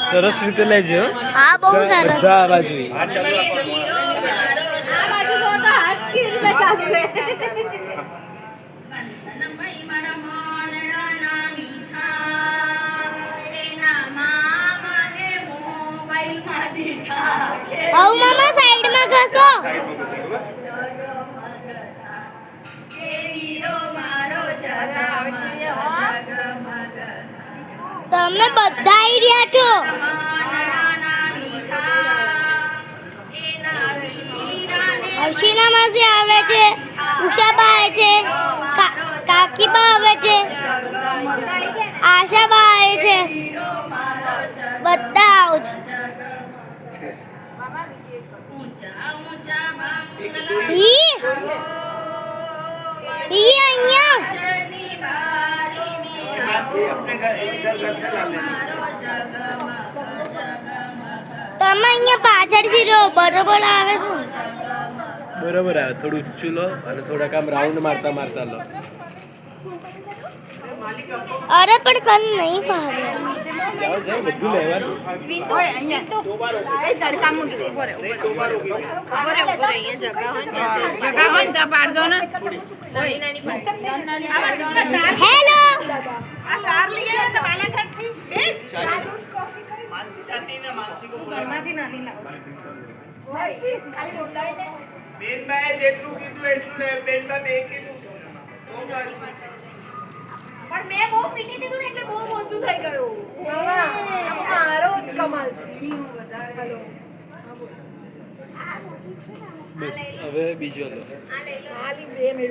સરસ રીતે લેજો. હા બહુ સરસ. બધા આ બાજુ. આ બાજુ જો તો હાથ કેવી રીતે ચાલુ રહે. આવ મામા સાઈડમાં ઘસો. તમે બધા આવી રહ્યા છો. હર્ષિના માસી આવે છે, ઉષાબા આવે છે, કાકીબા આવે છે, આશાબા આવે છે, બધા આવો છો. અહીંયા તમે અહીંયા પાછળથી રહો. બરોબર આવે છે. બરોબર આવે. થોડું ઊંચું લો અને થોડાક આમ રાઉન્ડ મારતા મારતા લો. અરે પણ કન નહીં ફાવે. જાઓ જાઓ બધું લેવાનું. ઓય અહીંયા એ તડકા મૂકી દે. ઉપર અહીંયા જગા હોય ને ત્યાં પાડ દો ને. નાની હેલો. આ ચાર લઈ ગયા છે બાલાઘાટ થી. બે દૂધ કોફી કરી. માનસી જાતી ને માનસી કો ઘરમાંથી નાની લાવ. માનસી ખાલી બોલાઈને બેન ભાઈ જેટલું કીધું એટલું લે. બેન બા બે કીધું. પણ મેં બહુ ફીટી દીધું ને એટલે બહુ મોટું થઈ ગયું. બાબા મારો જ કમાલ છે. હેલો. બસ હવે બીજો લો. આ લઈ લો. આ લી બે